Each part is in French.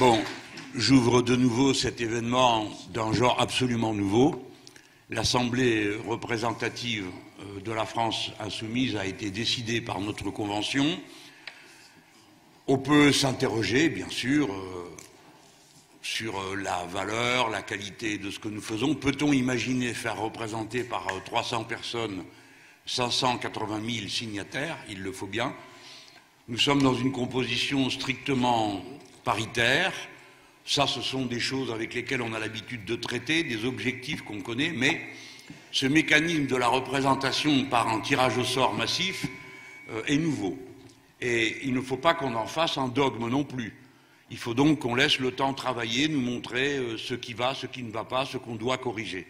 Bon, j'ouvre de nouveau cet événement d'un genre absolument nouveau. L'Assemblée représentative de la France insoumise a été décidée par notre Convention. On peut s'interroger, bien sûr, sur la valeur, la qualité de ce que nous faisons. Peut-on imaginer faire représenter par 300 personnes 580 000 signataires? Il le faut bien. Nous sommes dans une composition strictement paritaire. Ça, ce sont des choses avec lesquelles on a l'habitude de traiter, des objectifs qu'on connaît, mais ce mécanisme de la représentation par un tirage au sort massif est nouveau. Et il ne faut pas qu'on en fasse un dogme non plus. Il faut donc qu'on laisse le temps travailler, nous montrer ce qui va, ce qui ne va pas, ce qu'on doit corriger.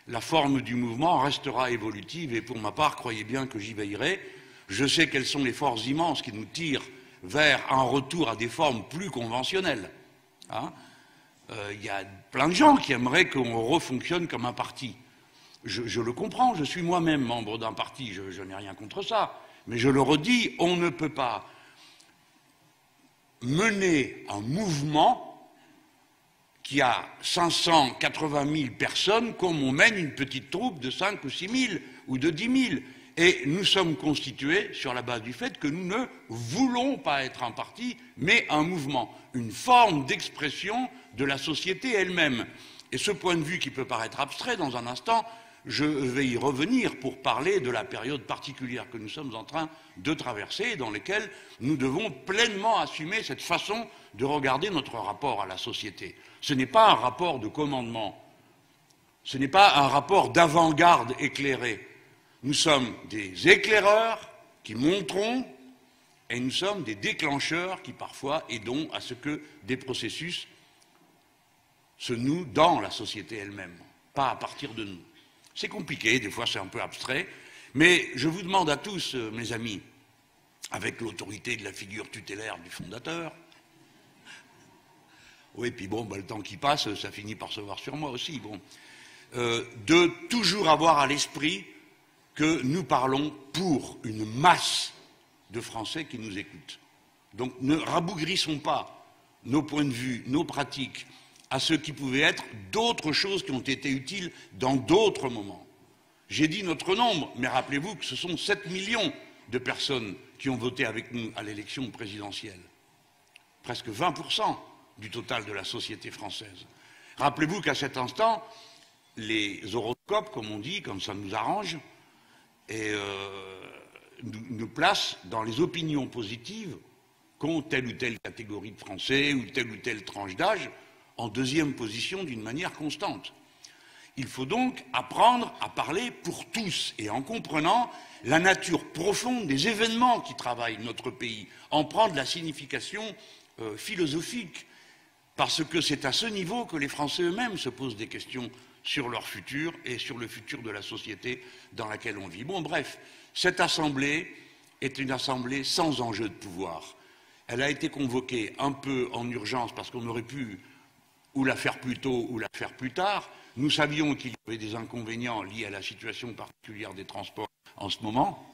La forme du mouvement restera évolutive et pour ma part, croyez bien que j'y veillerai. Je sais quelles sont les forces immenses qui nous tirent vers un retour à des formes plus conventionnelles. Y a plein de gens qui aimeraient qu'on refonctionne comme un parti. Je le comprends, je suis moi-même membre d'un parti, je n'ai rien contre ça. Mais je le redis, on ne peut pas mener un mouvement qui a 580 000 personnes comme on mène une petite troupe de 5 ou 6 000 ou de 10 000. Et nous sommes constitués sur la base du fait que nous ne voulons pas être un parti, mais un mouvement, une forme d'expression de la société elle-même. Et ce point de vue qui peut paraître abstrait dans un instant, je vais y revenir pour parler de la période particulière que nous sommes en train de traverser, dans laquelle nous devons pleinement assumer cette façon de regarder notre rapport à la société. Ce n'est pas un rapport de commandement, ce n'est pas un rapport d'avant-garde éclairé. Nous sommes des éclaireurs qui montrons et nous sommes des déclencheurs qui parfois aidons à ce que des processus se nouent dans la société elle-même, pas à partir de nous. C'est compliqué, des fois c'est un peu abstrait, mais je vous demande à tous, mes amis, avec l'autorité de la figure tutélaire du fondateur, oui, puis bon, le temps qui passe, ça finit par se voir sur moi aussi, bon, de toujours avoir à l'esprit que nous parlons pour une masse de Français qui nous écoutent. Donc ne rabougrissons pas nos points de vue, nos pratiques, à ceux qui pouvaient être d'autres choses qui ont été utiles dans d'autres moments. J'ai dit notre nombre, mais rappelez-vous que ce sont 7 millions de personnes qui ont voté avec nous à l'élection présidentielle. Presque 20% du total de la société française. Rappelez-vous qu'à cet instant, les horoscopes, comme on dit, comme ça nous arrange, et nous placent dans les opinions positives qu'ont telle ou telle catégorie de Français ou telle tranche d'âge, en deuxième position d'une manière constante. Il faut donc apprendre à parler pour tous et en comprenant la nature profonde des événements qui travaillent notre pays, en prendre la signification philosophique, parce que c'est à ce niveau que les Français eux-mêmes se posent des questions sur leur futur et sur le futur de la société dans laquelle on vit. Bon, bref, cette assemblée est une assemblée sans enjeu de pouvoir. Elle a été convoquée un peu en urgence parce qu'on aurait pu ou la faire plus tôt ou la faire plus tard. Nous savions qu'il y avait des inconvénients liés à la situation particulière des transports en ce moment.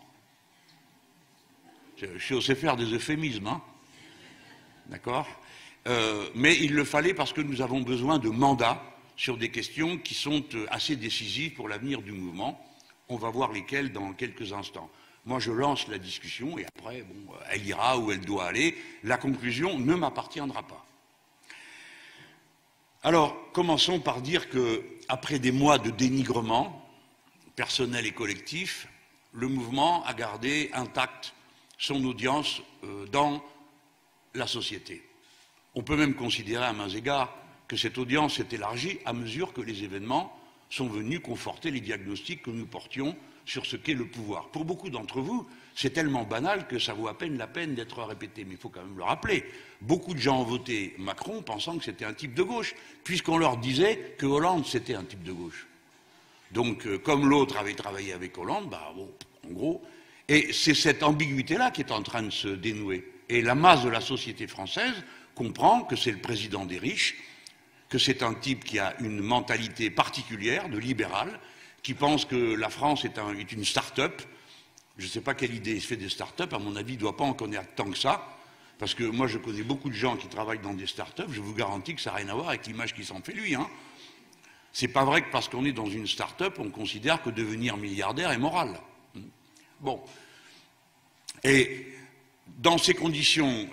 Je sais faire des euphémismes, hein, d'accord, mais il le fallait parce que nous avons besoin de mandats sur des questions qui sont assez décisives pour l'avenir du mouvement. On va voir lesquelles dans quelques instants. Moi, je lance la discussion et après, bon, elle ira où elle doit aller. La conclusion ne m'appartiendra pas. Alors, commençons par dire qu'après des mois de dénigrement, personnel et collectif, le mouvement a gardé intacte son audience dans la société. On peut même considérer à mains égards que cette audience s'est élargie à mesure que les événements sont venus conforter les diagnostics que nous portions sur ce qu'est le pouvoir. Pour beaucoup d'entre vous, c'est tellement banal que ça vaut à peine la peine d'être répété, mais il faut quand même le rappeler. Beaucoup de gens ont voté Macron pensant que c'était un type de gauche, puisqu'on leur disait que Hollande c'était un type de gauche. Donc, comme l'autre avait travaillé avec Hollande, bon, en gros, et c'est cette ambiguïté-là qui est en train de se dénouer. Et la masse de la société française comprend que c'est le président des riches, que c'est un type qui a une mentalité particulière, de libéral, qui pense que la France est une start-up. Je ne sais pas quelle idée il se fait des start-up, à mon avis, il ne doit pas en connaître tant que ça, Parce que moi, je connais beaucoup de gens qui travaillent dans des start-up, je vous garantis que ça n'a rien à voir avec l'image qu'il s'en fait lui. Hein. C'est pas vrai que parce qu'on est dans une start-up, on considère que devenir milliardaire est moral. Bon. Et dans ces conditions,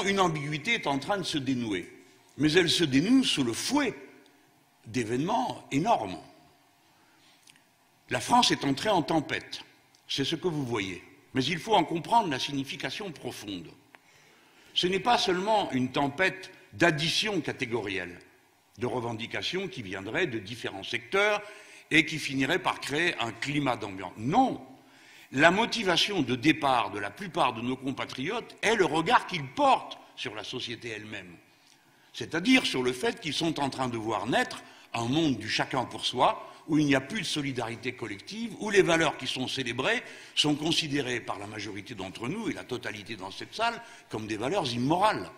une ambiguïté est en train de se dénouer. Mais elle se dénoue sous le fouet d'événements énormes. La France est entrée en tempête. C'est ce que vous voyez. Mais il faut en comprendre la signification profonde. Ce n'est pas seulement une tempête d'addition catégorielle, de revendications qui viendraient de différents secteurs et qui finiraient par créer un climat d'ambiance. Non, la motivation de départ de la plupart de nos compatriotes est le regard qu'ils portent sur la société elle-même. C'est-à-dire sur le fait qu'ils sont en train de voir naître un monde du chacun pour soi, où il n'y a plus de solidarité collective, où les valeurs qui sont célébrées sont considérées par la majorité d'entre nous, et la totalité dans cette salle, comme des valeurs immorales.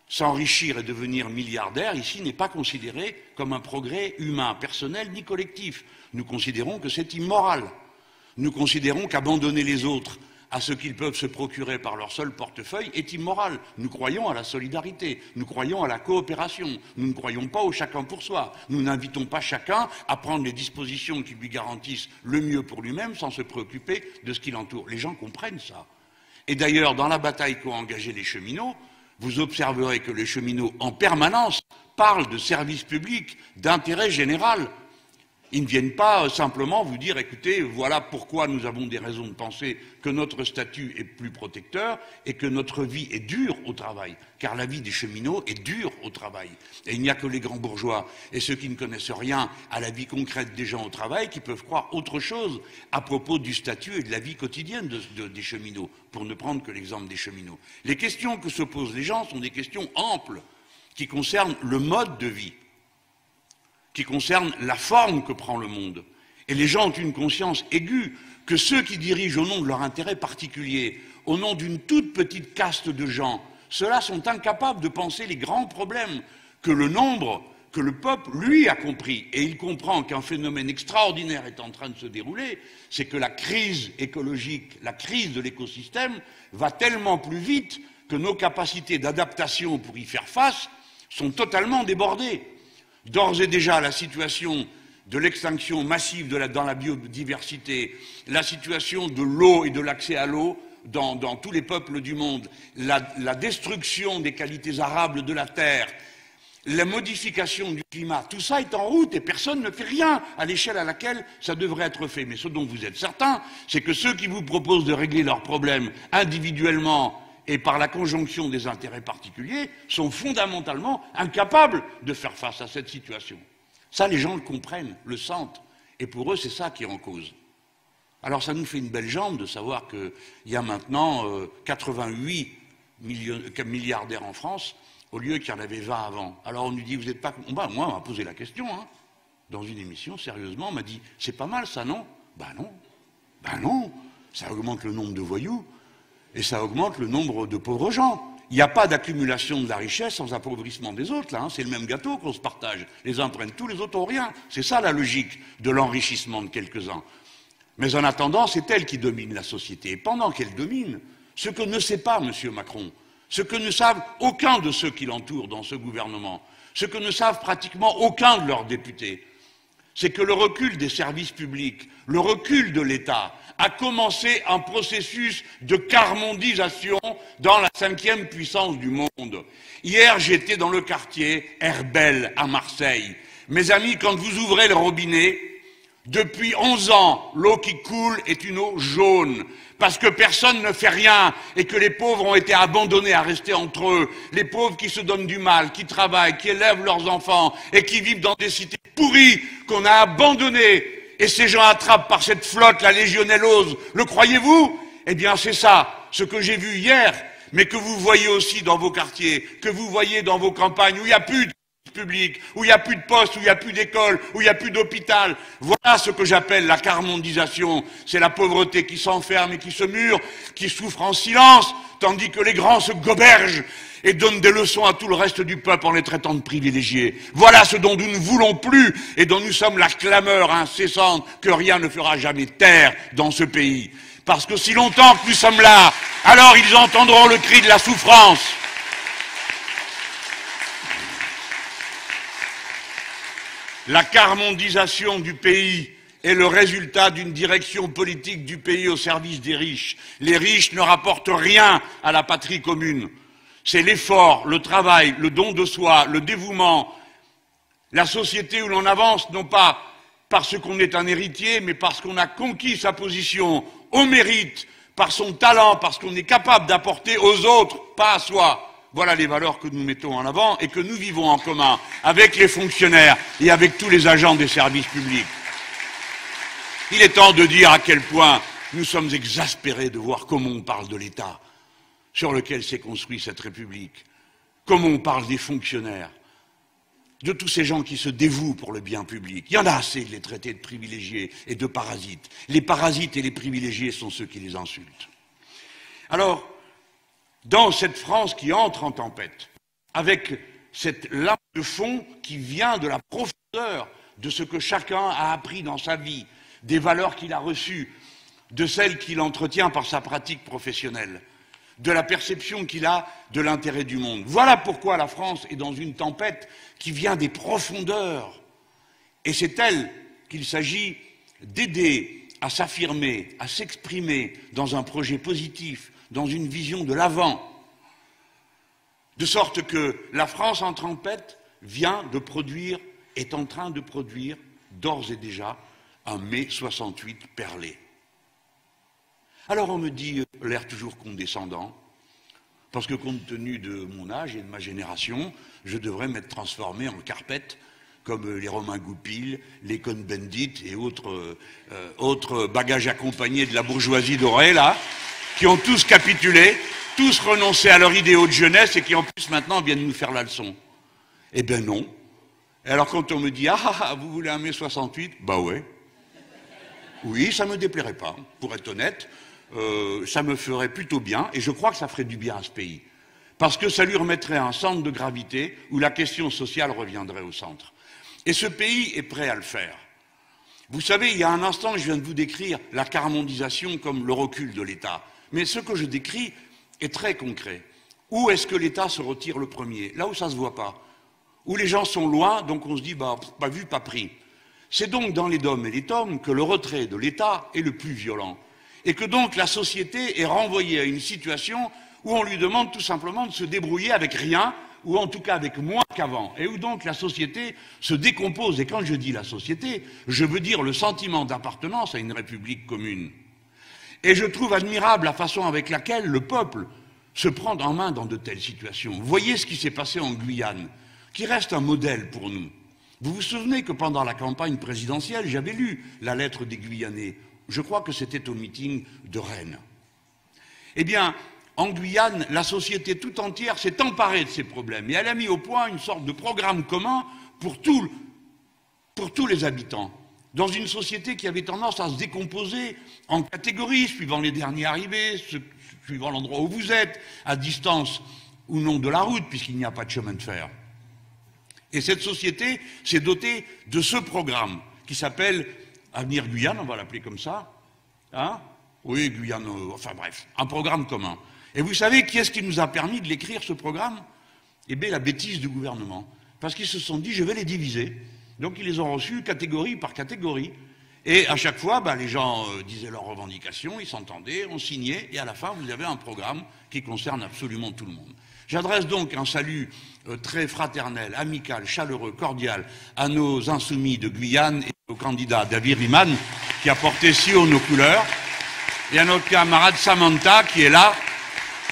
S'enrichir et devenir milliardaire, ici, n'est pas considéré comme un progrès humain, personnel, ni collectif. Nous considérons que c'est immoral. Nous considérons qu'abandonner les autres à ce qu'ils peuvent se procurer par leur seul portefeuille est immoral. Nous croyons à la solidarité, nous croyons à la coopération, nous ne croyons pas au chacun pour soi. Nous n'invitons pas chacun à prendre les dispositions qui lui garantissent le mieux pour lui-même sans se préoccuper de ce qui l'entoure. Les gens comprennent ça. Et d'ailleurs, dans la bataille qu'ont engagée les cheminots, vous observerez que les cheminots, en permanence, parlent de services publics, d'intérêt général. Ils ne viennent pas simplement vous dire, écoutez, voilà pourquoi nous avons des raisons de penser que notre statut est plus protecteur et que notre vie est dure au travail. Car la vie des cheminots est dure au travail. Et il n'y a que les grands bourgeois et ceux qui ne connaissent rien à la vie concrète des gens au travail qui peuvent croire autre chose à propos du statut et de la vie quotidienne des cheminots, pour ne prendre que l'exemple des cheminots. Les questions que se posent les gens sont des questions amples qui concernent le mode de vie, qui concerne la forme que prend le monde. Et les gens ont une conscience aiguë que ceux qui dirigent au nom de leur intérêt particulier, au nom d'une toute petite caste de gens, ceux-là sont incapables de penser les grands problèmes que le nombre, que le peuple, lui, a compris. Et il comprend qu'un phénomène extraordinaire est en train de se dérouler, c'est que la crise écologique, la crise de l'écosystème va tellement plus vite que nos capacités d'adaptation pour y faire face sont totalement débordées. D'ores et déjà, la situation de l'extinction massive dans la biodiversité, la situation de l'eau et de l'accès à l'eau dans tous les peuples du monde, la destruction des qualités arables de la terre, la modification du climat, tout ça est en route et personne ne fait rien à l'échelle à laquelle ça devrait être fait. Mais ce dont vous êtes certain, c'est que ceux qui vous proposent de régler leurs problèmes individuellement et par la conjonction des intérêts particuliers, sont fondamentalement incapables de faire face à cette situation. Ça, les gens le comprennent, le sentent, et pour eux, c'est ça qui est en cause. Alors ça nous fait une belle jambe de savoir qu'il y a maintenant 88 milliardaires en France, au lieu qu'il y en avait 20 avant. Alors on nous dit, vous n'êtes pas... Moi, on m'a posé la question, hein, dans une émission, sérieusement, on m'a dit, c'est pas mal ça, non? Ben non, ça augmente le nombre de voyous, et ça augmente le nombre de pauvres gens. Il n'y a pas d'accumulation de la richesse sans appauvrissement des autres, là. Hein. C'est le même gâteau qu'on se partage. Les uns prennent tout, les autres n'ont rien. C'est ça la logique de l'enrichissement de quelques-uns. Mais en attendant, c'est elle qui domine la société. Et pendant qu'elle domine, ce que ne sait pas M. Macron, ce que ne savent aucun de ceux qui l'entourent dans ce gouvernement, ce que ne savent pratiquement aucun de leurs députés, c'est que le recul des services publics, le recul de l'État, a commencé un processus de carmondisation dans la 5e puissance du monde. Hier, j'étais dans le quartier Herbel à Marseille. Mes amis, quand vous ouvrez le robinet, depuis 11 ans, l'eau qui coule est une eau jaune, parce que personne ne fait rien et que les pauvres ont été abandonnés à rester entre eux. Les pauvres qui se donnent du mal, qui travaillent, qui élèvent leurs enfants et qui vivent dans des cités pourries qu'on a abandonnées. Et ces gens attrapent par cette flotte la légionellose. Le croyez-vous? Eh bien, c'est ça, ce que j'ai vu hier, mais que vous voyez aussi dans vos quartiers, que vous voyez dans vos campagnes, où il n'y a plus de public, où il n'y a plus de poste, où il n'y a plus d'école, où il n'y a plus d'hôpital. Voilà ce que j'appelle la carmondisation. C'est la pauvreté qui s'enferme et qui se mure, qui souffre en silence, tandis que les grands se gobergent et donnent des leçons à tout le reste du peuple en les traitant de privilégiés. Voilà ce dont nous ne voulons plus et dont nous sommes la clameur incessante que rien ne fera jamais taire dans ce pays. Parce qu'aussi longtemps que nous sommes là, alors ils entendront le cri de la souffrance. La carmondisation du pays est le résultat d'une direction politique du pays au service des riches. Les riches ne rapportent rien à la patrie commune. C'est l'effort, le travail, le don de soi, le dévouement, la société où l'on avance, non pas parce qu'on est un héritier, mais parce qu'on a conquis sa position au mérite, par son talent, parce qu'on est capable d'apporter aux autres, pas à soi. Voilà les valeurs que nous mettons en avant et que nous vivons en commun avec les fonctionnaires et avec tous les agents des services publics. Il est temps de dire à quel point nous sommes exaspérés de voir comment on parle de l'État sur lequel s'est construite cette République, comment on parle des fonctionnaires, de tous ces gens qui se dévouent pour le bien public. Il y en a assez de les traiter de privilégiés et de parasites. Les parasites et les privilégiés sont ceux qui les insultent. Alors, dans cette France qui entre en tempête, avec cette lame de fond qui vient de la profondeur de ce que chacun a appris dans sa vie, des valeurs qu'il a reçues, de celles qu'il entretient par sa pratique professionnelle, de la perception qu'il a de l'intérêt du monde. Voilà pourquoi la France est dans une tempête qui vient des profondeurs. Et c'est elle qu'il s'agit d'aider à s'affirmer, à s'exprimer dans un projet positif, dans une vision de l'avant. De sorte que la France en tempête vient de produire, est en train de produire, d'ores et déjà, un mai 68 perlé. Alors on me dit, l'air toujours condescendant, parce que compte tenu de mon âge et de ma génération, je devrais m'être transformé en carpette, comme les Romain Goupil, les Cohn-Bendit et autres bagages accompagnés de la bourgeoisie dorée, là, qui ont tous capitulé, tous renoncé à leur idéaux de jeunesse et qui en plus maintenant viennent nous faire la leçon. Eh bien non. Et alors quand on me dit « Ah, vous voulez un mai 68 ?» Bah ouais. Oui, ça ne me déplairait pas, pour être honnête. Ça me ferait plutôt bien, et je crois que ça ferait du bien à ce pays. Parce que ça lui remettrait un centre de gravité où la question sociale reviendrait au centre. Et ce pays est prêt à le faire. Vous savez, il y a un instant, je viens de vous décrire la carmondisation comme le recul de l'État. Mais ce que je décris est très concret. Où est-ce que l'État se retire le premier? Là où ça ne se voit pas. Où les gens sont loin, donc on se dit, bah, pas vu, pas pris. C'est donc dans les DOM et les TOM que le retrait de l'État est le plus violent. Et que donc la société est renvoyée à une situation où on lui demande tout simplement de se débrouiller avec rien, ou en tout cas avec moins qu'avant, et où donc la société se décompose. Et quand je dis la société, je veux dire le sentiment d'appartenance à une république commune. Et je trouve admirable la façon avec laquelle le peuple se prend en main dans de telles situations. Vous voyez ce qui s'est passé en Guyane, qui reste un modèle pour nous. Vous vous souvenez que pendant la campagne présidentielle, j'avais lu la lettre des Guyanais. Je crois que c'était au meeting de Rennes. Eh bien, en Guyane, la société tout entière s'est emparée de ces problèmes et elle a mis au point une sorte de programme commun pour tous les habitants, dans une société qui avait tendance à se décomposer en catégories, suivant les derniers arrivés, suivant l'endroit où vous êtes, à distance ou non de la route, puisqu'il n'y a pas de chemin de fer. Et cette société s'est dotée de ce programme qui s'appelle Avenir Guyane, on va l'appeler comme ça. Hein? Oui, Guyane, enfin bref, un programme commun. Et vous savez qui est-ce qui nous a permis de l'écrire, ce programme? Eh bien, la bêtise du gouvernement. Parce qu'ils se sont dit, je vais les diviser. Donc, ils les ont reçus catégorie par catégorie. Et à chaque fois, les gens disaient leurs revendications, ils s'entendaient, on signait, et à la fin, vous avez un programme qui concerne absolument tout le monde. J'adresse donc un salut très fraternel, amical, chaleureux, cordial à nos insoumis de Guyane et au candidat David Riemann, qui a porté si haut nos couleurs, et à notre camarade Samantha, qui est là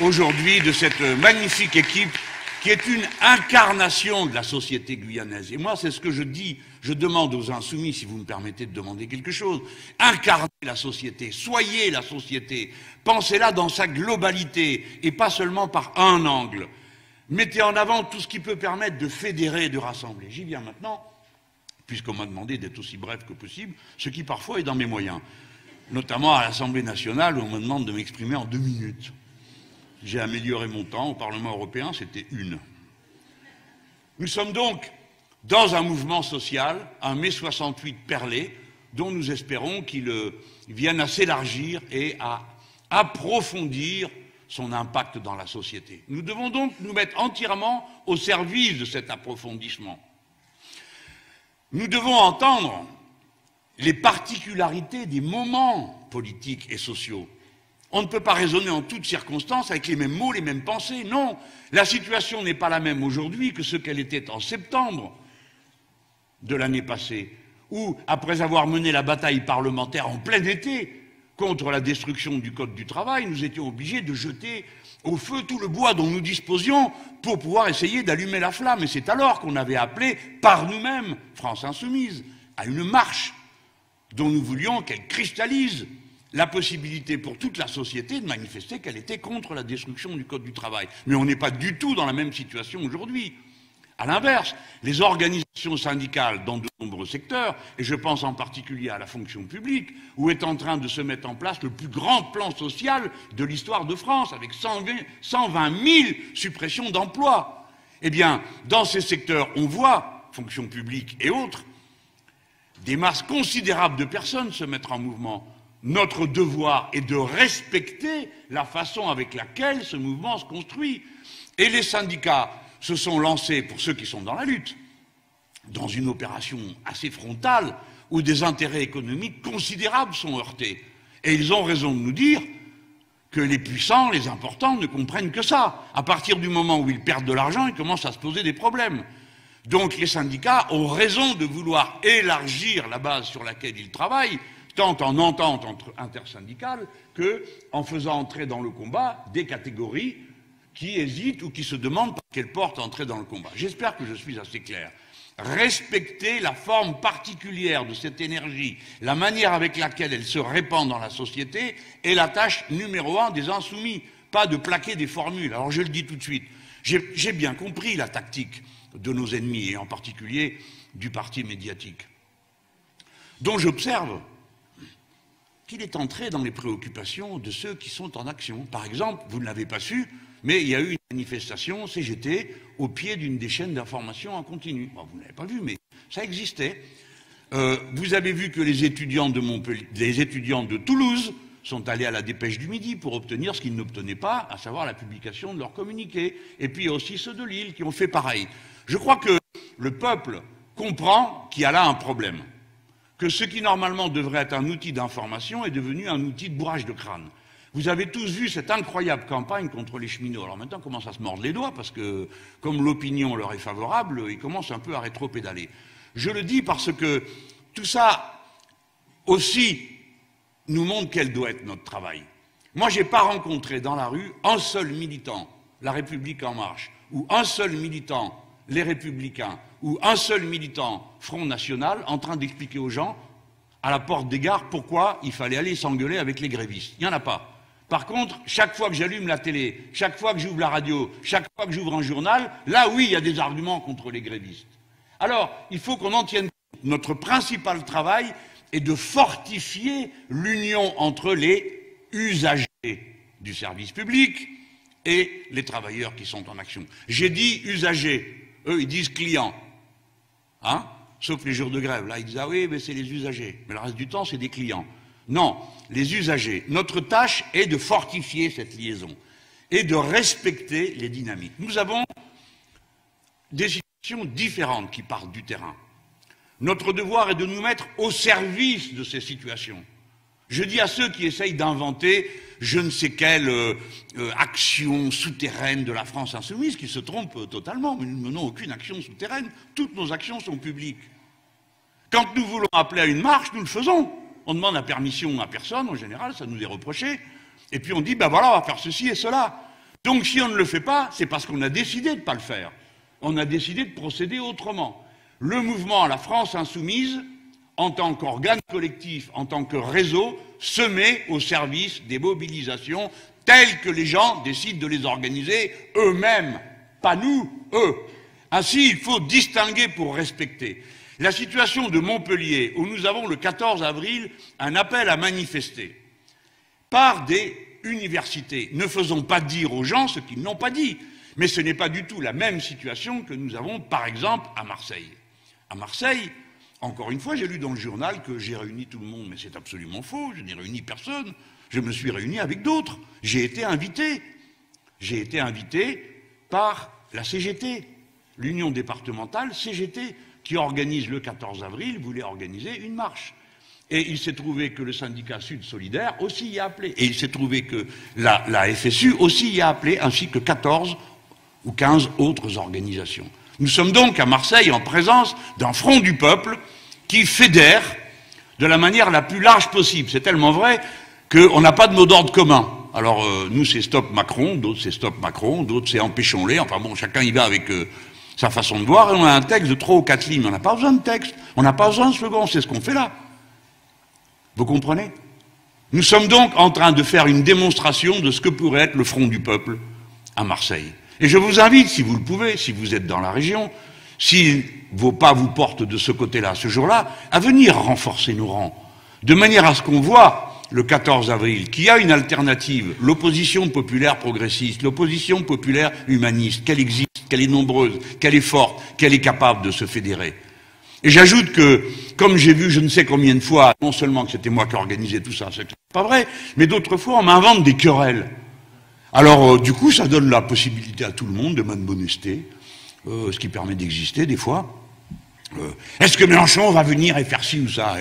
aujourd'hui de cette magnifique équipe, qui est une incarnation de la société guyanaise. Et moi, c'est ce que je dis, je demande aux insoumis, si vous me permettez de demander quelque chose, incarnez la société, soyez la société, pensez-la dans sa globalité, et pas seulement par un angle. Mettez en avant tout ce qui peut permettre de fédérer et de rassembler. J'y viens maintenant, puisqu'on m'a demandé d'être aussi bref que possible, ce qui parfois est dans mes moyens, notamment à l'Assemblée nationale, où on me demande de m'exprimer en 2 minutes. J'ai amélioré mon temps, au Parlement européen, c'était 1. Nous sommes donc dans un mouvement social, un mai 68 perlé, dont nous espérons qu'il vienne à s'élargir et à approfondir son impact dans la société. Nous devons donc nous mettre entièrement au service de cet approfondissement. Nous devons entendre les particularités des moments politiques et sociaux. On ne peut pas raisonner en toutes circonstances avec les mêmes mots, les mêmes pensées. Non, la situation n'est pas la même aujourd'hui que ce qu'elle était en septembre de l'année passée, où, après avoir mené la bataille parlementaire en plein été contre la destruction du Code du travail, nous étions obligés de jeter au feu tout le bois dont nous disposions pour pouvoir essayer d'allumer la flamme. Et c'est alors qu'on avait appelé par nous-mêmes, France Insoumise, à une marche dont nous voulions qu'elle cristallise la possibilité pour toute la société de manifester qu'elle était contre la destruction du Code du travail. Mais on n'est pas du tout dans la même situation aujourd'hui. À l'inverse, les organisations syndicales dans de nombreux secteurs, et je pense en particulier à la fonction publique, où est en train de se mettre en place le plus grand plan social de l'histoire de France, avec 120 000 suppressions d'emplois. Eh bien, dans ces secteurs, on voit, fonction publique et autres, des masses considérables de personnes se mettre en mouvement. Notre devoir est de respecter la façon avec laquelle ce mouvement se construit. Et les syndicats se sont lancés, pour ceux qui sont dans la lutte, dans une opération assez frontale où des intérêts économiques considérables sont heurtés. Et ils ont raison de nous dire que les puissants, les importants, ne comprennent que ça. À partir du moment où ils perdent de l'argent, ils commencent à se poser des problèmes. Donc les syndicats ont raison de vouloir élargir la base sur laquelle ils travaillent, tant en entente intersyndicale qu'en faisant entrer dans le combat des catégories qui hésitent ou qui se demandent par quelle porte entrer dans le combat. J'espère que je suis assez clair. Respecter la forme particulière de cette énergie, la manière avec laquelle elle se répand dans la société, est la tâche numéro 1 des insoumis, pas de plaquer des formules. Alors je le dis tout de suite, j'ai bien compris la tactique de nos ennemis, et en particulier du parti médiatique, dont j'observe qu'il est entré dans les préoccupations de ceux qui sont en action. Par exemple, vous ne l'avez pas su, mais il y a eu une manifestation CGT au pied d'une des chaînes d'information en continu. Bon, vous ne l'avez pas vu, mais ça existait. Vous avez vu que les étudiants de Montpellier, les étudiants de Toulouse sont allés à la Dépêche du Midi pour obtenir ce qu'ils n'obtenaient pas, à savoir la publication de leur communiqué. Et puis il y a aussi ceux de Lille qui ont fait pareil. Je crois que le peuple comprend qu'il y a là un problème, que ce qui normalement devrait être un outil d'information est devenu un outil de bourrage de crâne. Vous avez tous vu cette incroyable campagne contre les cheminots. Alors maintenant, ils commencent à se mordre les doigts parce que, comme l'opinion leur est favorable, ils commencent un peu à rétro-pédaler. Je le dis parce que tout ça aussi nous montre quel doit être notre travail. Moi, je n'ai pas rencontré dans la rue un seul militant, La République En Marche, ou un seul militant, Les Républicains, ou un seul militant, Front National, en train d'expliquer aux gens, à la porte des gares, pourquoi il fallait aller s'engueuler avec les grévistes. Il n'y en a pas. Par contre, chaque fois que j'allume la télé, chaque fois que j'ouvre la radio, chaque fois que j'ouvre un journal, là oui, il y a des arguments contre les grévistes. Alors, il faut qu'on en tienne compte. Notre principal travail est de fortifier l'union entre les usagers du service public et les travailleurs qui sont en action. J'ai dit usagers, eux ils disent clients, hein, sauf les jours de grève. Là ils disent ah oui mais c'est les usagers, mais le reste du temps c'est des clients. Non, les usagers. Notre tâche est de fortifier cette liaison et de respecter les dynamiques. Nous avons des situations différentes qui partent du terrain. Notre devoir est de nous mettre au service de ces situations. Je dis à ceux qui essayent d'inventer je ne sais quelle action souterraine de la France insoumise qu'ils se trompent totalement. Nous ne menons aucune action souterraine. Toutes nos actions sont publiques. Quand nous voulons appeler à une marche, nous le faisons. On demande la permission à personne, en général, ça nous est reproché. Et puis on dit, ben voilà, on va faire ceci et cela. Donc si on ne le fait pas, c'est parce qu'on a décidé de ne pas le faire. On a décidé de procéder autrement. Le mouvement La France Insoumise, en tant qu'organe collectif, en tant que réseau, se met au service des mobilisations telles que les gens décident de les organiser eux-mêmes, pas nous, eux. Ainsi, il faut distinguer pour respecter. La situation de Montpellier, où nous avons le 14 avril un appel à manifester par des universités. Ne faisons pas dire aux gens ce qu'ils n'ont pas dit. Mais ce n'est pas du tout la même situation que nous avons, par exemple, à Marseille. À Marseille, Encore une fois, j'ai lu dans le journal que j'ai réuni tout le monde, mais c'est absolument faux, je n'ai réuni personne. Je me suis réuni avec d'autres. J'ai été invité. J'ai été invité par la CGT, l'Union départementale CGT, qui organise le 14 avril, voulait organiser une marche. Et il s'est trouvé que le syndicat Sud Solidaire aussi y a appelé. Et il s'est trouvé que la FSU aussi y a appelé, ainsi que 14 ou 15 autres organisations. Nous sommes donc à Marseille en présence d'un front du peuple qui fédère de la manière la plus large possible. C'est tellement vrai qu'on n'a pas de mot d'ordre commun. Alors nous c'est Stop Macron, d'autres c'est Stop Macron, d'autres c'est Empêchons-les. Enfin bon, chacun y va avec sa façon de voir. Et on a un texte de 3 ou 4 lignes. On n'a pas besoin de texte, on n'a pas besoin de slogan, c'est ce qu'on fait là. Vous comprenez? Nous sommes donc en train de faire une démonstration de ce que pourrait être le front du peuple à Marseille. Et je vous invite, si vous le pouvez, si vous êtes dans la région, si vos pas vous portent de ce côté-là, ce jour-là, à venir renforcer nos rangs, de manière à ce qu'on voit le 14 avril qu'il y a une alternative, l'opposition populaire progressiste, l'opposition populaire humaniste, qu'elle existe, qu'elle est nombreuse, qu'elle est forte, qu'elle est capable de se fédérer. Et j'ajoute que, comme j'ai vu je ne sais combien de fois, non seulement que c'était moi qui organisais tout ça, c'est pas vrai, mais d'autres fois on m'invente des querelles. Alors du coup ça donne la possibilité à tout le monde de manifester, ce qui permet d'exister des fois. Est-ce que Mélenchon va venir et faire ci ou ça?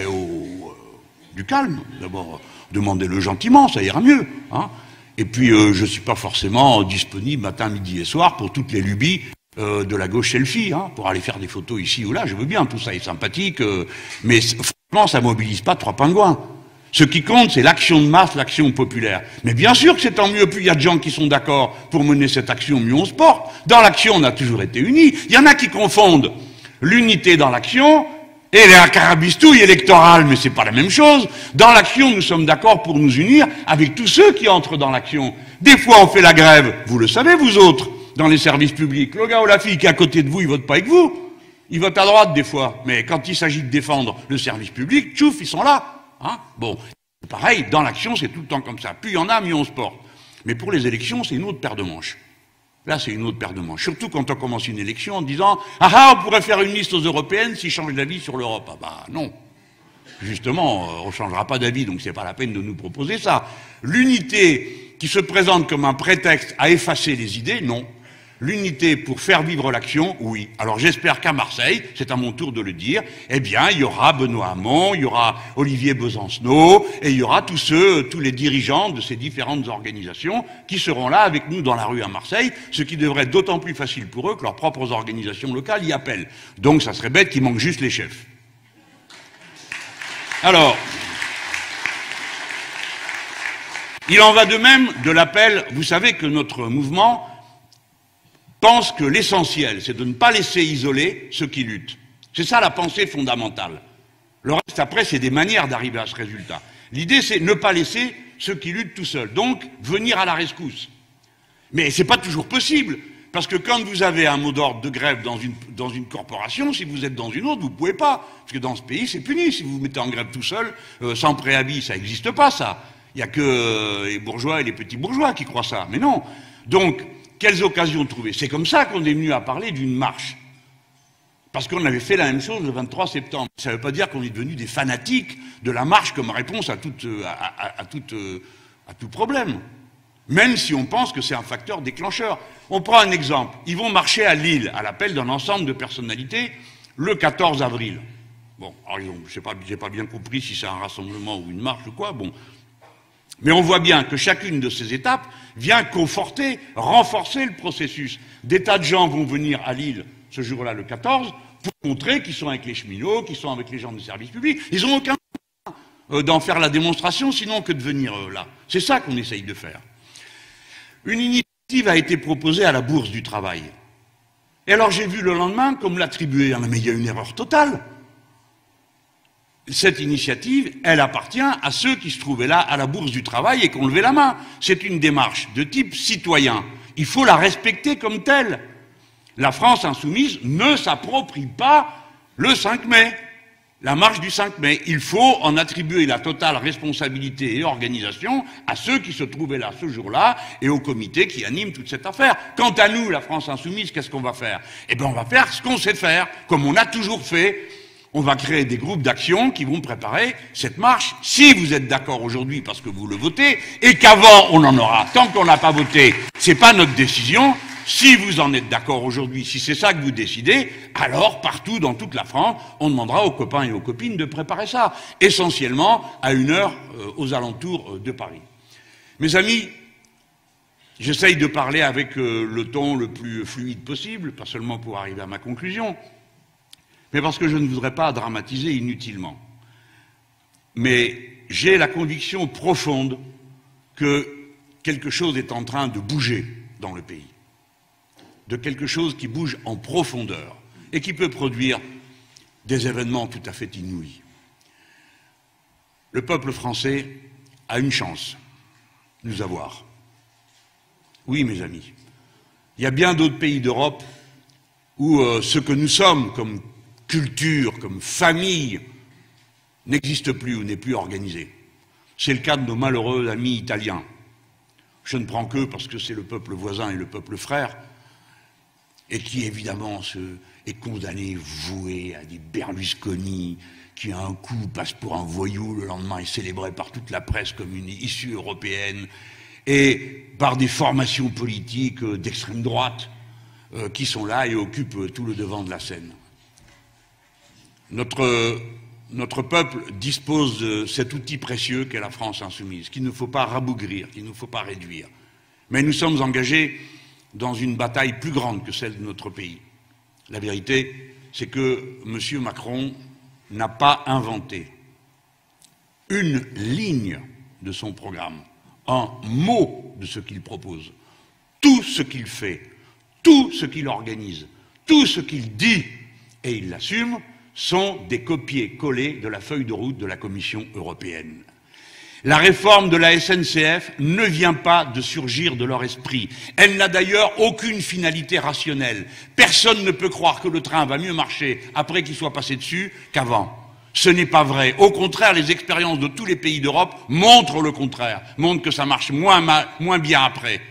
Du calme, d'abord, demandez-le gentiment, ça ira mieux. Hein. Et puis je ne suis pas forcément disponible matin, midi et soir pour toutes les lubies de la gauche selfie, hein, pour aller faire des photos ici ou là, je veux bien, tout ça est sympathique, mais franchement, ça mobilise pas 3 pingouins. Ce qui compte, c'est l'action de masse, l'action populaire. Mais bien sûr que c'est tant mieux, plus il y a de gens qui sont d'accord pour mener cette action, mieux on se porte. Dans l'action, on a toujours été unis. Il y en a qui confondent l'unité dans l'action et la carabistouille électorale, mais c'est pas la même chose. Dans l'action, nous sommes d'accord pour nous unir avec tous ceux qui entrent dans l'action. Des fois, on fait la grève, vous le savez, vous autres, dans les services publics. Le gars ou la fille qui est à côté de vous, il vote pas avec vous. Il vote à droite des fois. Mais quand il s'agit de défendre le service public, tchouf, ils sont là. Hein, bon, pareil, dans l'action, c'est tout le temps comme ça. Plus il y en a, mieux on se porte. Mais pour les élections, c'est une autre paire de manches. Là, c'est une autre paire de manches. Surtout quand on commence une élection en disant « Ah ah, on pourrait faire une liste aux européennes s'ils changent d'avis sur l'Europe. » Ah bah non. Justement, on ne changera pas d'avis, donc c'est pas la peine de nous proposer ça. L'unité qui se présente comme un prétexte à effacer les idées, non. L'unité pour faire vivre l'action, oui. Alors j'espère qu'à Marseille, c'est à mon tour de le dire, eh bien, il y aura Benoît Hamon, il y aura Olivier Besancenot, et il y aura tous les dirigeants de ces différentes organisations qui seront là avec nous dans la rue à Marseille, ce qui devrait être d'autant plus facile pour eux que leurs propres organisations locales y appellent. Donc ça serait bête qu'il manque juste les chefs. Alors, il en va de même de l'appel, vous savez que notre mouvement pense que l'essentiel, c'est de ne pas laisser isoler ceux qui luttent. C'est ça la pensée fondamentale. Le reste, après, c'est des manières d'arriver à ce résultat. L'idée, c'est ne pas laisser ceux qui luttent tout seuls. Donc, venir à la rescousse. Mais c'est pas toujours possible. Parce que quand vous avez un mot d'ordre de grève dans une corporation, si vous êtes dans une autre, vous ne pouvez pas. Parce que dans ce pays, c'est puni. Si vous vous mettez en grève tout seul, sans préavis, ça n'existe pas, ça. Il n'y a que les bourgeois et les petits bourgeois qui croient ça. Mais non. Donc, quelles occasions trouver? C'est comme ça qu'on est venu à parler d'une marche. Parce qu'on avait fait la même chose le 23 septembre. Ça ne veut pas dire qu'on est devenus des fanatiques de la marche comme réponse à tout problème. Même si on pense que c'est un facteur déclencheur. On prend un exemple. Ils vont marcher à Lille, à l'appel d'un ensemble de personnalités, le 14 avril. Bon, alors, je n'ai pas bien compris si c'est un rassemblement ou une marche ou quoi. Bon. Mais on voit bien que chacune de ces étapes vient conforter, renforcer le processus. Des tas de gens vont venir à Lille ce jour-là, le 14, pour montrer qu'ils sont avec les cheminots, qu'ils sont avec les gens du service public. Ils n'ont aucun d'en faire la démonstration, sinon que de venir là. C'est ça qu'on essaye de faire. Une initiative a été proposée à la Bourse du Travail. Et alors j'ai vu le lendemain qu'on me l'attribuait. Mais il y a une erreur totale. Cette initiative, elle appartient à ceux qui se trouvaient là à la Bourse du Travail et qui ont levé la main. C'est une démarche de type citoyen. Il faut la respecter comme telle. La France insoumise ne s'approprie pas le 5 mai, la marche du 5 mai. Il faut en attribuer la totale responsabilité et organisation à ceux qui se trouvaient là ce jour-là et au comité qui anime toute cette affaire. Quant à nous, la France insoumise, qu'est-ce qu'on va faire? Eh bien, on va faire ce qu'on sait faire, comme on a toujours fait. On va créer des groupes d'action qui vont préparer cette marche, si vous êtes d'accord aujourd'hui parce que vous le votez, et qu'avant on en aura. Tant qu'on n'a pas voté, c'est pas notre décision. Si vous en êtes d'accord aujourd'hui, si c'est ça que vous décidez, alors partout dans toute la France, on demandera aux copains et aux copines de préparer ça, essentiellement à 1h aux alentours de Paris. Mes amis, j'essaye de parler avec le ton le plus fluide possible, pas seulement pour arriver à ma conclusion, mais parce que je ne voudrais pas dramatiser inutilement. Mais j'ai la conviction profonde que quelque chose est en train de bouger dans le pays, de quelque chose qui bouge en profondeur et qui peut produire des événements tout à fait inouïs. Le peuple français a une chance, nous avoir. Oui, mes amis, il y a bien d'autres pays d'Europe où ce que nous sommes comme culture, comme famille, n'existe plus ou n'est plus organisé. C'est le cas de nos malheureux amis italiens. Je ne prends qu'eux parce que c'est le peuple voisin et le peuple frère, et qui évidemment est condamné, voué à des Berlusconi, qui à un coup passe pour un voyou, le lendemain est célébré par toute la presse comme une issue européenne, et par des formations politiques d'extrême droite qui sont là et occupent tout le devant de la scène. Notre peuple dispose de cet outil précieux qu'est la France insoumise, qu'il ne faut pas rabougrir, qu'il ne faut pas réduire. Mais nous sommes engagés dans une bataille plus grande que celle de notre pays. La vérité, c'est que M. Macron n'a pas inventé une ligne de son programme, un mot de ce qu'il propose. Tout ce qu'il fait, tout ce qu'il organise, tout ce qu'il dit, et il l'assume, sont des copier-coller de la feuille de route de la Commission européenne. La réforme de la SNCF ne vient pas de surgir de leur esprit. Elle n'a d'ailleurs aucune finalité rationnelle. Personne ne peut croire que le train va mieux marcher après qu'il soit passé dessus qu'avant. Ce n'est pas vrai. Au contraire, les expériences de tous les pays d'Europe montrent le contraire, montrent que ça marche moins bien après,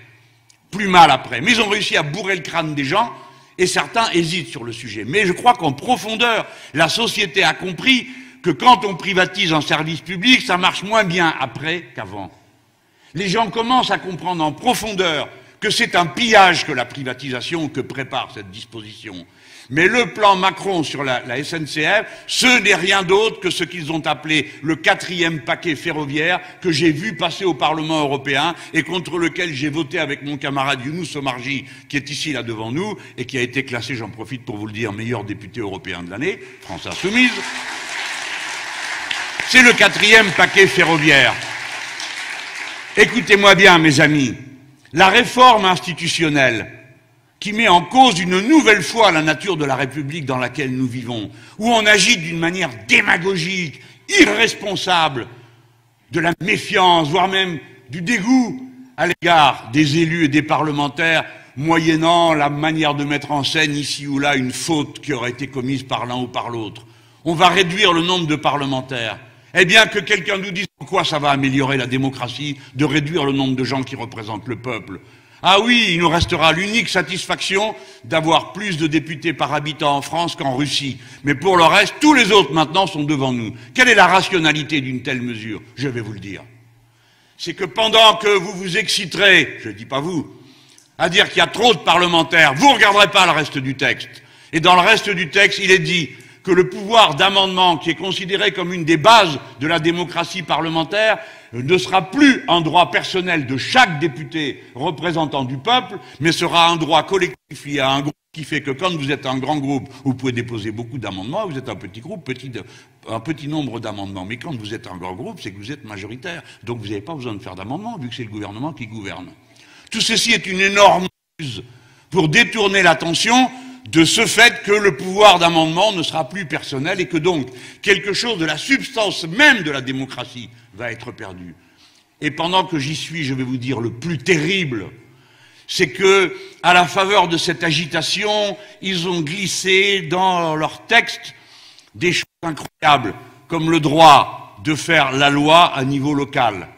plus mal après. Mais ils ont réussi à bourrer le crâne des gens, et certains hésitent sur le sujet. Mais je crois qu'en profondeur, la société a compris que quand on privatise un service public, ça marche moins bien après qu'avant. Les gens commencent à comprendre en profondeur que c'est un pillage que la privatisation que prépare cette disposition. Mais le plan Macron sur la SNCF, ce n'est rien d'autre que ce qu'ils ont appelé le 4e paquet ferroviaire que j'ai vu passer au Parlement européen et contre lequel j'ai voté avec mon camarade Younous Omarjee, qui est ici là devant nous et qui a été classé, j'en profite pour vous le dire, meilleur député européen de l'année, France Insoumise. C'est le 4e paquet ferroviaire. Écoutez-moi bien, mes amis, la réforme institutionnelle qui met en cause une nouvelle fois la nature de la République dans laquelle nous vivons, où on agit d'une manière démagogique, irresponsable, de la méfiance, voire même du dégoût à l'égard des élus et des parlementaires, moyennant la manière de mettre en scène ici ou là une faute qui aurait été commise par l'un ou par l'autre. On va réduire le nombre de parlementaires. Eh bien, que quelqu'un nous dise en quoi ça va améliorer la démocratie de réduire le nombre de gens qui représentent le peuple. Ah oui, il nous restera l'unique satisfaction d'avoir plus de députés par habitant en France qu'en Russie. Mais pour le reste, tous les autres maintenant sont devant nous. Quelle est la rationalité d'une telle mesure? Je vais vous le dire. C'est que pendant que vous vous exciterez, je ne dis pas vous, à dire qu'il y a trop de parlementaires, vous ne regarderez pas le reste du texte. Et dans le reste du texte, il est dit que le pouvoir d'amendement, qui est considéré comme une des bases de la démocratie parlementaire, ne sera plus un droit personnel de chaque député représentant du peuple, mais sera un droit collectif. Il y a un groupe qui fait que quand vous êtes un grand groupe, vous pouvez déposer beaucoup d'amendements, vous êtes un petit groupe, un petit nombre d'amendements. Mais quand vous êtes un grand groupe, c'est que vous êtes majoritaire. Donc vous n'avez pas besoin de faire d'amendements, vu que c'est le gouvernement qui gouverne. Tout ceci est une énorme ruse pour détourner l'attention de ce fait que le pouvoir d'amendement ne sera plus personnel et que donc quelque chose de la substance même de la démocratie va être perdu. Et pendant que j'y suis, je vais vous dire le plus terrible, c'est que, à la faveur de cette agitation, ils ont glissé dans leur texte des choses incroyables, comme le droit de faire la loi à niveau local.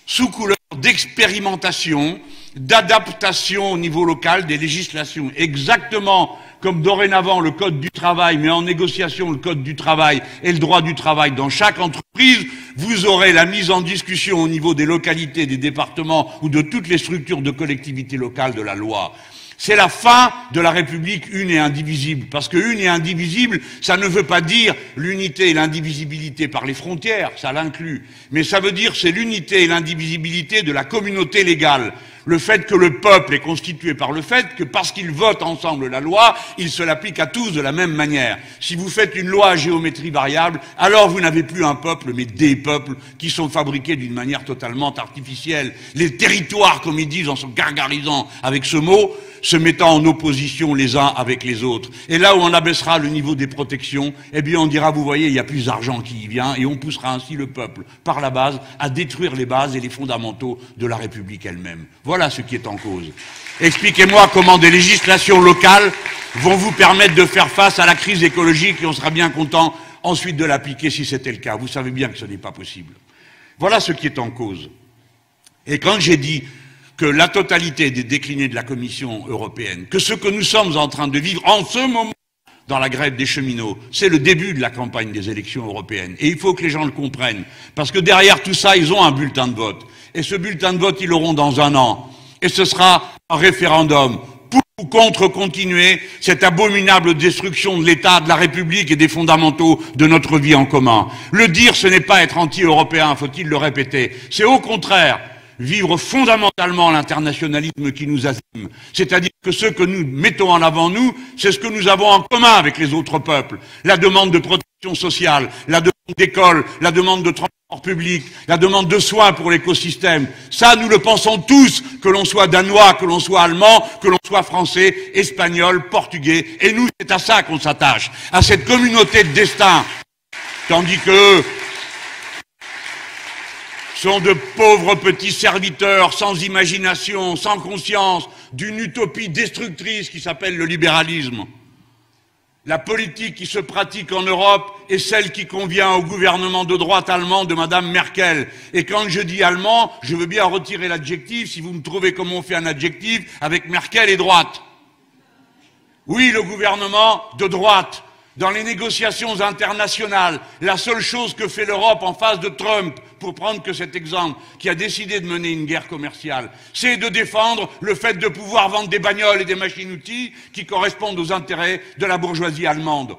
Sous couleur d'expérimentation, d'adaptation au niveau local des législations, exactement comme dorénavant le Code du travail, mais en négociation le Code du travail et le droit du travail dans chaque entreprise, vous aurez la mise en discussion au niveau des localités, des départements ou de toutes les structures de collectivités locales de la loi. C'est la fin de la République une et indivisible, parce que une et indivisible, ça ne veut pas dire l'unité et l'indivisibilité par les frontières, ça l'inclut, mais ça veut dire c'est l'unité et l'indivisibilité de la communauté légale. Le fait que le peuple est constitué par le fait que parce qu'ils votent ensemble la loi, il se l'applique à tous de la même manière. Si vous faites une loi à géométrie variable, alors vous n'avez plus un peuple, mais des peuples qui sont fabriqués d'une manière totalement artificielle. Les territoires, comme ils disent en se gargarisant avec ce mot, se mettant en opposition les uns avec les autres. Et là où on abaissera le niveau des protections, eh bien on dira, vous voyez, il y a plus d'argent qui y vient, et on poussera ainsi le peuple, par la base, à détruire les bases et les fondamentaux de la République elle-même. Voilà ce qui est en cause. Expliquez-moi comment des législations locales vont vous permettre de faire face à la crise écologique, et on sera bien content ensuite de l'appliquer si c'était le cas. Vous savez bien que ce n'est pas possible. Voilà ce qui est en cause. Et quand j'ai dit que la totalité des déclinés de la Commission européenne, que ce que nous sommes en train de vivre en ce moment dans la grève des cheminots, c'est le début de la campagne des élections européennes. Et il faut que les gens le comprennent. Parce que derrière tout ça, ils ont un bulletin de vote. Et ce bulletin de vote, ils l'auront dans un an. Et ce sera un référendum pour ou contre continuer cette abominable destruction de l'État, de la République et des fondamentaux de notre vie en commun. Le dire, ce n'est pas être anti-européen, faut-il le répéter. C'est au contraire vivre fondamentalement l'internationalisme qui nous anime. C'est-à-dire que ce que nous mettons en avant, nous, c'est ce que nous avons en commun avec les autres peuples. La demande de protection sociale, la demande d'école, la demande de transport public, la demande de soins pour l'écosystème. Ça, nous le pensons tous, que l'on soit danois, que l'on soit allemand, que l'on soit français, espagnol, portugais. Et nous, c'est à ça qu'on s'attache, à cette communauté de destin. Tandis que sont de pauvres petits serviteurs sans imagination, sans conscience, d'une utopie destructrice qui s'appelle le libéralisme. La politique qui se pratique en Europe est celle qui convient au gouvernement de droite allemand de Madame Merkel. Et quand je dis allemand, je veux bien retirer l'adjectif, si vous me trouvez comment on fait un adjectif, avec Merkel et droite. Oui, le gouvernement de droite. Dans les négociations internationales, la seule chose que fait l'Europe en face de Trump, pour prendre que cet exemple, qui a décidé de mener une guerre commerciale, c'est de défendre le fait de pouvoir vendre des bagnoles et des machines-outils qui correspondent aux intérêts de la bourgeoisie allemande.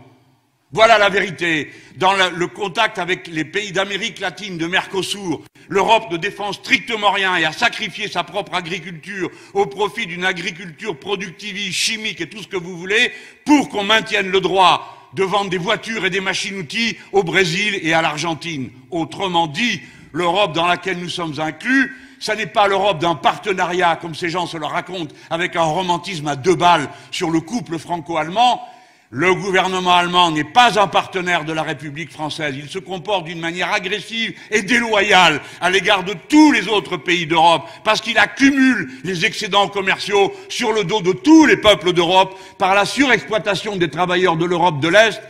Voilà la vérité. Dans le contact avec les pays d'Amérique latine, de Mercosur, l'Europe ne défend strictement rien et a sacrifié sa propre agriculture au profit d'une agriculture productiviste, chimique et tout ce que vous voulez, pour qu'on maintienne le droit de vendre des voitures et des machines-outils au Brésil et à l'Argentine. Autrement dit, l'Europe dans laquelle nous sommes inclus, ça n'est pas l'Europe d'un partenariat, comme ces gens se le racontent, avec un romantisme à 2 balles sur le couple franco-allemand. Le gouvernement allemand n'est pas un partenaire de la République française. Il se comporte d'une manière agressive et déloyale à l'égard de tous les autres pays d'Europe, parce qu'il accumule les excédents commerciaux sur le dos de tous les peuples d'Europe par la surexploitation des travailleurs de l'Europe de l'Est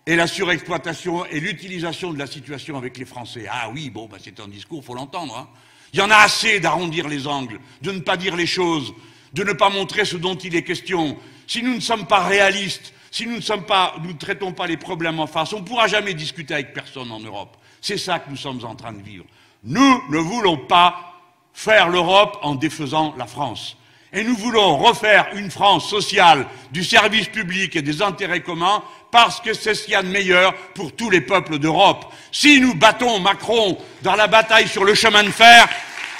et la surexploitation et l'utilisation de la situation avec les Français. Ah oui, bon, bah c'est un discours, faut l'entendre. Hein. Il y en a assez d'arrondir les angles, de ne pas dire les choses, de ne pas montrer ce dont il est question. Si nous ne sommes pas réalistes, si nous ne traitons pas les problèmes en face, on ne pourra jamais discuter avec personne en Europe. C'est ça que nous sommes en train de vivre. Nous ne voulons pas faire l'Europe en défaisant la France. Et nous voulons refaire une France sociale, du service public et des intérêts communs, parce que c'est ce qu'il y a de meilleur pour tous les peuples d'Europe. Si nous battons Macron dans la bataille sur le chemin de fer,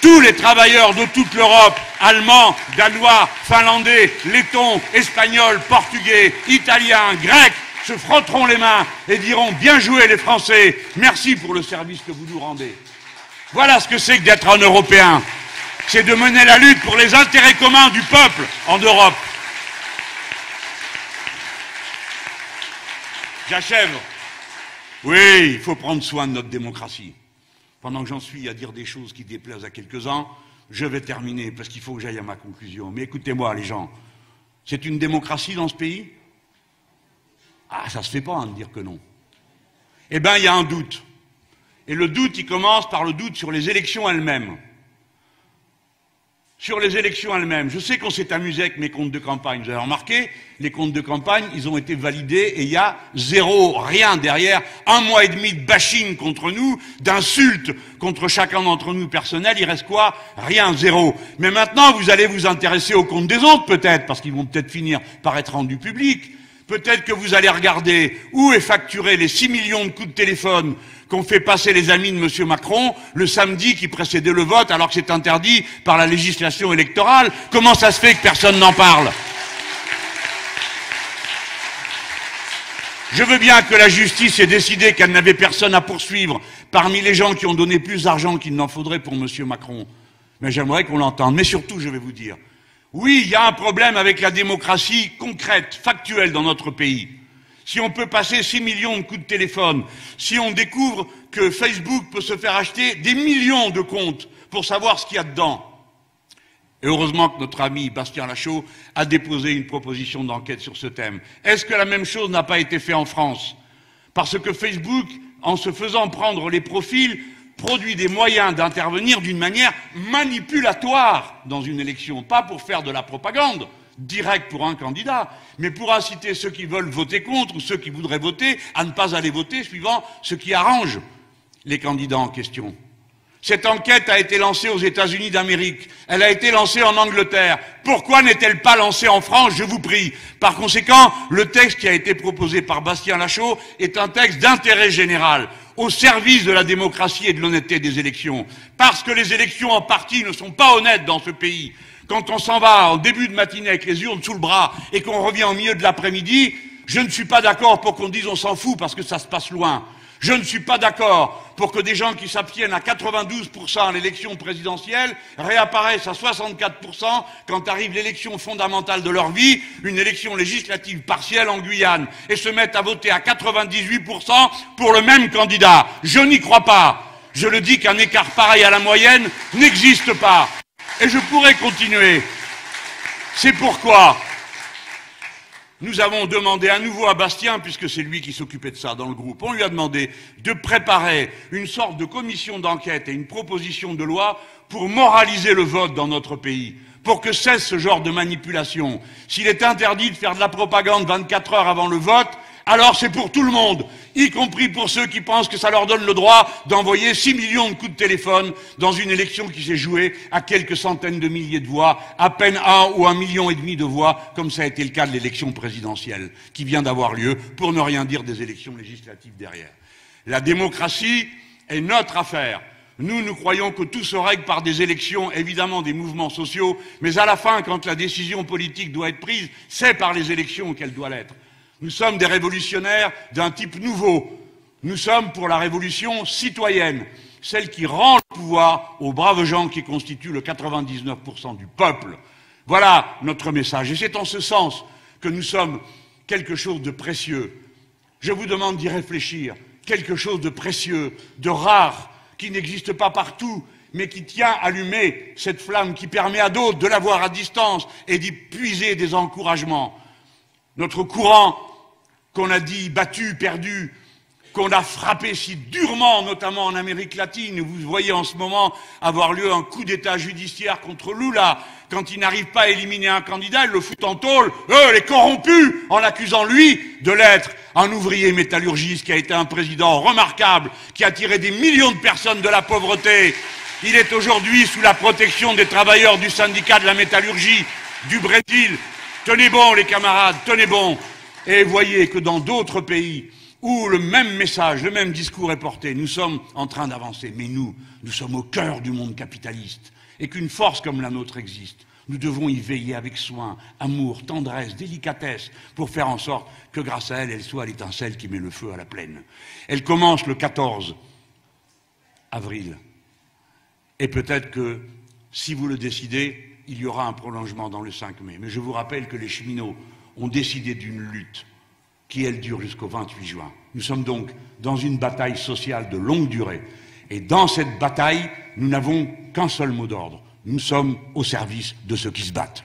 tous les travailleurs de toute l'Europe, allemands, danois, finlandais, lettons, espagnols, portugais, italiens, grecs, se frotteront les mains et diront « Bien joué les Français, merci pour le service que vous nous rendez ». Voilà ce que c'est que d'être un Européen. C'est de mener la lutte pour les intérêts communs du peuple en Europe. J'achève. Oui, il faut prendre soin de notre démocratie. Pendant que j'en suis à dire des choses qui déplaisent à quelques-uns, je vais terminer parce qu'il faut que j'aille à ma conclusion. Mais écoutez-moi les gens, c'est une démocratie dans ce pays? Ah, ça se fait pas hein, de dire que non. Eh bien, il y a un doute. Et le doute, il commence par le doute sur les élections elles-mêmes. Sur les élections elles-mêmes, je sais qu'on s'est amusé avec mes comptes de campagne. Vous avez remarqué, les comptes de campagne, ils ont été validés et il y a zéro, rien derrière. 1 mois et demi de bashing contre nous, d'insultes contre chacun d'entre nous personnels. Il reste quoi? Rien, zéro. Mais maintenant, vous allez vous intéresser aux comptes des autres peut-être, parce qu'ils vont peut-être finir par être rendus publics. Peut-être que vous allez regarder où est facturé les 6 millions de coups de téléphone qu'ont fait passer les amis de M. Macron le samedi qui précédait le vote alors que c'est interdit par la législation électorale. Comment ça se fait que personne n'en parle? Je veux bien que la justice ait décidé qu'elle n'avait personne à poursuivre parmi les gens qui ont donné plus d'argent qu'il n'en faudrait pour M. Macron. Mais j'aimerais qu'on l'entende. Mais surtout, je vais vous dire, oui, il y a un problème avec la démocratie concrète, factuelle dans notre pays. Si on peut passer 6 millions de coups de téléphone, si on découvre que Facebook peut se faire acheter des millions de comptes pour savoir ce qu'il y a dedans. Et heureusement que notre ami Bastien Lachaud a déposé une proposition d'enquête sur ce thème. Est-ce que la même chose n'a pas été faite en France? Parce que Facebook, en se faisant prendre les profils, produit des moyens d'intervenir d'une manière manipulatoire dans une élection, pas pour faire de la propagande directe pour un candidat, mais pour inciter ceux qui veulent voter contre ou ceux qui voudraient voter à ne pas aller voter suivant ce qui arrange les candidats en question. Cette enquête a été lancée aux États-Unis d'Amérique, elle a été lancée en Angleterre. Pourquoi n'est-elle pas lancée en France, je vous prie? Par conséquent, le texte qui a été proposé par Bastien Lachaud est un texte d'intérêt général, au service de la démocratie et de l'honnêteté des élections. Parce que les élections en partie ne sont pas honnêtes dans ce pays. Quand on s'en va en début de matinée avec les urnes sous le bras et qu'on revient au milieu de l'après-midi, je ne suis pas d'accord pour qu'on dise on s'en fout parce que ça se passe loin. Je ne suis pas d'accord pour que des gens qui s'abstiennent à 92% à l'élection présidentielle réapparaissent à 64% quand arrive l'élection fondamentale de leur vie, une élection législative partielle en Guyane, et se mettent à voter à 98% pour le même candidat. Je n'y crois pas. Je le dis qu'un écart pareil à la moyenne n'existe pas. Et je pourrais continuer. C'est pourquoi nous avons demandé à nouveau à Bastien, puisque c'est lui qui s'occupait de ça dans le groupe, on lui a demandé de préparer une sorte de commission d'enquête et une proposition de loi pour moraliser le vote dans notre pays, pour que cesse ce genre de manipulation. S'il est interdit de faire de la propagande 24 heures avant le vote, alors c'est pour tout le monde, y compris pour ceux qui pensent que ça leur donne le droit d'envoyer 6 millions de coups de téléphone dans une élection qui s'est jouée à quelques centaines de milliers de voix, à peine 1 ou 1,5 million de voix, comme ça a été le cas de l'élection présidentielle, qui vient d'avoir lieu, pour ne rien dire des élections législatives derrière. La démocratie est notre affaire. Nous croyons que tout se règle par des élections, évidemment des mouvements sociaux, mais à la fin, quand la décision politique doit être prise, c'est par les élections qu'elle doit l'être. Nous sommes des révolutionnaires d'un type nouveau. Nous sommes pour la révolution citoyenne, celle qui rend le pouvoir aux braves gens qui constituent le 99% du peuple. Voilà notre message. Et c'est en ce sens que nous sommes quelque chose de précieux. Je vous demande d'y réfléchir. Quelque chose de précieux, de rare, qui n'existe pas partout, mais qui tient allumée cette flamme, qui permet à d'autres de la voir à distance et d'y puiser des encouragements. Notre courant, qu'on a dit battu, perdu, qu'on a frappé si durement, notamment en Amérique latine, où vous voyez en ce moment avoir lieu un coup d'État judiciaire contre Lula, quand il n'arrive pas à éliminer un candidat, il le fout en tôle, les corrompus, en l'accusant lui de l'être. Un ouvrier métallurgiste qui a été un président remarquable, qui a tiré des millions de personnes de la pauvreté. Il est aujourd'hui sous la protection des travailleurs du syndicat de la métallurgie du Brésil. Tenez bon les camarades, tenez bon. Et voyez que dans d'autres pays où le même message, le même discours est porté, nous sommes en train d'avancer. Mais nous sommes au cœur du monde capitaliste. Et qu'une force comme la nôtre existe. Nous devons y veiller avec soin, amour, tendresse, délicatesse, pour faire en sorte que grâce à elle, elle soit l'étincelle qui met le feu à la plaine. Elle commence le 14 avril. Et peut-être que, si vous le décidez, il y aura un prolongement dans le 5 mai. Mais je vous rappelle que les cheminots ont décidé d'une lutte qui, elle, dure jusqu'au 28 juin. Nous sommes donc dans une bataille sociale de longue durée. Et dans cette bataille, nous n'avons qu'un seul mot d'ordre. Nous sommes au service de ceux qui se battent.